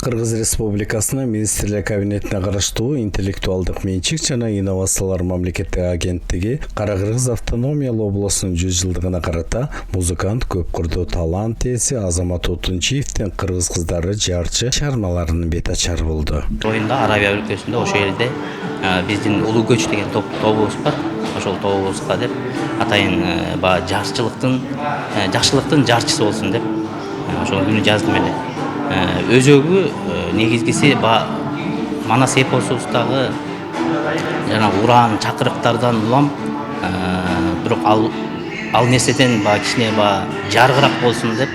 Кыргыз Республикасынын Министрлер кабинетине караштуу интеллектуалдык менчик жана инновациялар мамлекеттик агенттиги Кара Кыргыз автономиялуу облусунун 100 жылдыгына карата музыкант көп курдуу талант ээси Азамат Отунчиевдин кыргыз кыздары жарчы чыгармаларынын бет ачары болду. Оюнда Арабия өлкөсүндө ошол элде биздин Улуу көч деген тобубуз бар. Ошол тобубузга деп атайын жарчылыктын жакшылыктын жарчысы болсун деп ошол күнү жаздым эле. Өзөгү негизгиси Манас эпосубуздагы жана уран чакырыктардан улам бирок ал нерседен кичине жаргыраак болсун деп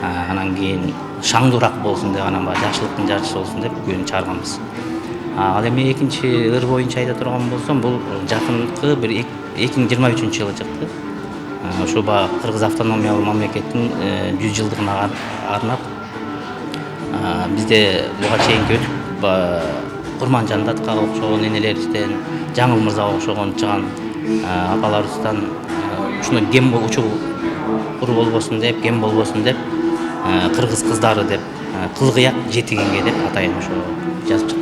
анан кийин шаңдуураак болсун деп анан жакшылыктын жарчысы болсун деп күнү чыгарганбыз. Ал эми экинчи ыр боюнча айта турган болсом, бул жакынкы бир 2023 жылы чыкты. Ошо Кыргыз автономиялуу мамлекеттин 100 жылдыгына арнап бизде буга чейинки өтүп Курманжандатка окшогон энелерибизден, Жаңыл Мырзага окшогон чыган апаларыбыздан ушуну кем болчу ур болбосун деп, кем болбосун деп кыргыз кыздары деп кылгыяк жетигенге деп атайын ошо жазып чыктым.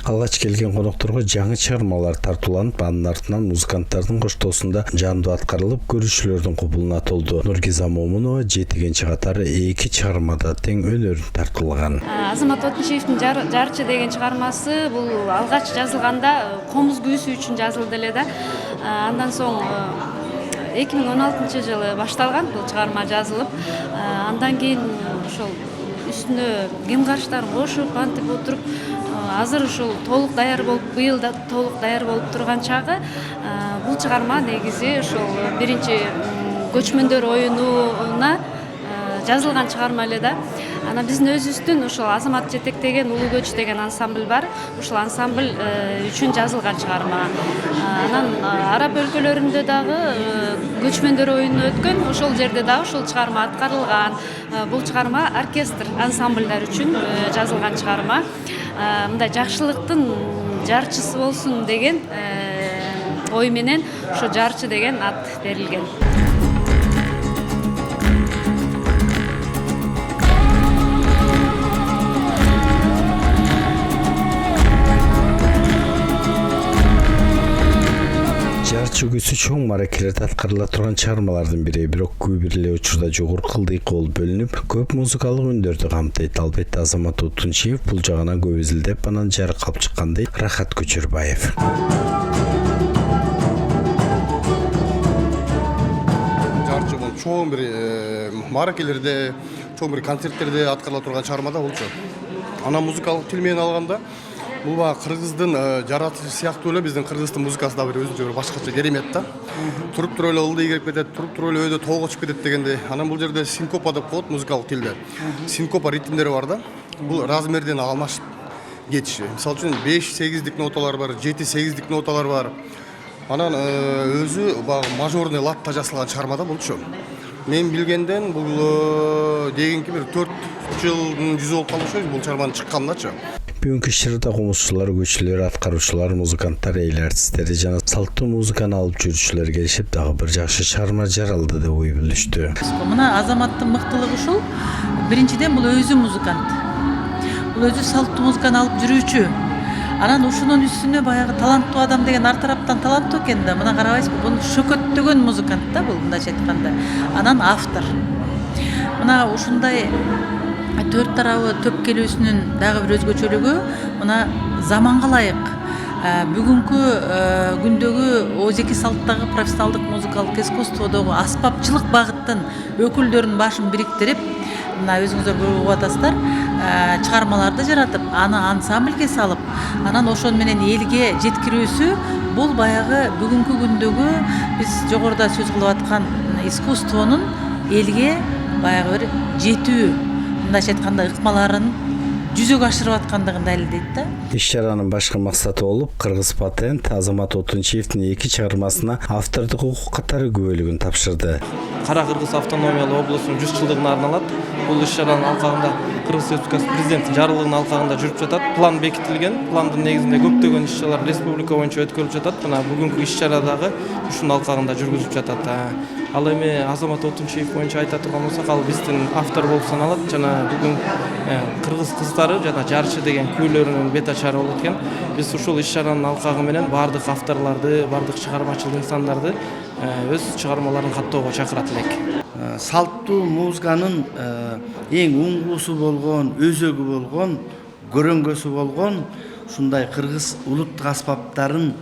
Алгач келген конокторго жаңы чыгармалар тартууланып, анын артынан музыканттардын коштоосунда жандуу аткарылып, көрүүчүлөрдүн кубулуна толду. Нургиза Момунова жетигенчи катары 2 чыгармада тең өнөрүн тартуулаган. Азамат Отунчиевдин жарчы деген чыгармасы бул алгач жазылганда комуз күүсү үчүн жазылды эле да. Андан соң 2016 жылы башталган бул чыгарма жазылып, андан кийин ошол үстүнө кем карыштарын кошуп антип отуруп азыр ушул толук даяр болуп, быйыл да толук даяр болуп турган чагы бул чыгарма негизи ошол биринчи көчмөндөр оюнуна жазылган чыгарма эле да. Анан биздин өзүбүздүн ошол Азамат жетектеген Улуу көч деген ансамбль бар. Ушул ансамбль үчүн жазылган чыгарма. Анан араб өлкөлөрүндө дагы көчмөндөр оюну өткөн, ошол жерде дагы ушул чыгарма аткарылган. Бул чыгарма оркестр ансамбльдер үчүн жазылган чыгарма. Мындай жакшылыктын жарчысы болсун деген ой менен ошо жарчы деген ат берилген. Жарчы күсү чоң маракелерде аткарыла турган чыгармалардын бири, бирок күү бир эле учурда жогорку кылдыйкы болуп бөлүнүп, көп музыкалык үндөрдү камтыйт. Албетте Азамат Отунчиев бул жагына көп изилдеп, анан жарык алып чыккандай Рахат Көчөрбаев. Жарчы бул чоң бир маракелерде, чоң бир концерттерде аткарыла турган чыгармада болчу. Анан музыкалык тил менен алганда бул кыргыздын жаратылышы сыяктуу эле биздин кыргыздын музыкасы да бир өзүнчө бир башкача керемет да. Туруп эле ылдый кирип кетет, туруп эле өйдө тоого чыгып кетет дегендей. Анан бул жерде синкопа деп коет музыкалык тилде. Синкопа ритмдери бар да. Бул размерден алмашып кетиши. Мисалы үчүн 5-8дик ноталар бар, 7-8дик ноталар бар. Анан өзү мажорный латта жасалган чыгармада болчу. Мен билгенден бул дегенки бир 4 жылдын жүзү болуп калышы бул чыгарманын чыкканындачы. Бүгүнкү шырда комузчулар, көчүлөр, аткаруучулар, музыканттар, эл артисттери жана салттуу музыканы алып жүрүүчүлөр келишип дагы бир жакшы чыгарма жаралды деп ой бөлүштү. Мына Азаматтын мыктылыгы ушул. Биринчиден бул өзү музыкант. Бул өзү салттуу музыканы алып жүрүүчү. Анан ушунун үстүнө баягы таланттуу адам деген ар тараптан таланттуу экен да. Мына карабайсызбы, бул шөкөттөгөн музыкант да бул мындайча айтканда. Анан автор. Мына ушундай төрт тарабы төп келүүсүнүн дагы бир өзгөчөлүгү мына заманга ылайык бүгүнкү күндөгү озеки салттагы профессионалдык музыкалык искусстводогу аспапчылык багыттын өкүлдөрүнүн башын бириктирип, мына өзүңүздөр көрүп атасыздар, чыгармаларды жаратып, аны ансамбльге салып, анан ошон менен элге жеткирүүсү бул баягы бүгүнкү күндөгү биз жогоруда сөз кылып аткан искусствонун элге баягы бир жетүү, мындайча айтканда ыкмаларын жүзөгө ашырып аткандыгын далилдейт да. Иш-чаранын башкы максаты болуп, Кыргыз патент Азамат Отунчиевдин 2 чыгармасына автордук укук катары күбөлүгүн тапшырды. Кара Кыргыз автономиялуу облусунун 100 жылдыгына арналат. Бул иш-чаранын алкагында Кыргыз Республикасы президентинин жарлыгынын алкагында жүрүп жатат. План бекитилген. Пландын негизинде көптөгөн иш-чаралар республика боюнча өткөрүлүп жатат. Мына бүгүнкү иш-чара дагы ушунун алкагында жүргүзүлүп жатат. Ал эми Азамат Отунчиев боюнча айта турган болсок, ал биздин автор болуп саналат жана бүгүн кыргыз кыздары жана жарчы деген күйлөрүнүн бет ачары болот экен. Биз ушул иш-чаранын алкагы менен бардык авторлорду, бардык чыгармачыл инсандарды өз чыгармаларын каттоого чакырат элек. Салттуу музыканын эң уңгуусу болгон, өзөгү болгон, көрөңгөсү болгон ушундай кыргыз улуттук аспаптарын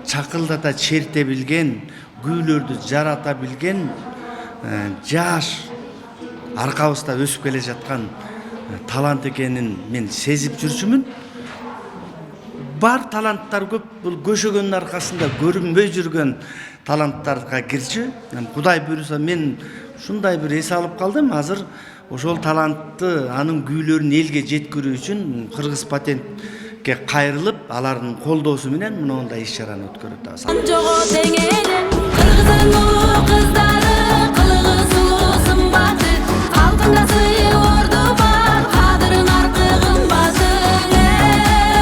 чакылдата черте билген, күйлөрдү жарата билген жаш аркабызда өсүп келе жаткан талант экенин мен сезип жүрчүмүн. Бар таланттар көп, бул көшөгөндүн аркасында көрүнбөй жүргөн таланттарга кирчү. Кудай буйруса мен ушундай бир эс алып калдым. Азыр ошол талантты, анын күйлөрүн элге жеткирүү үчүн Кыргыз патентке кайрылып, алардын колдоосу менен мындай иш-чараны өткөрүп атабыз.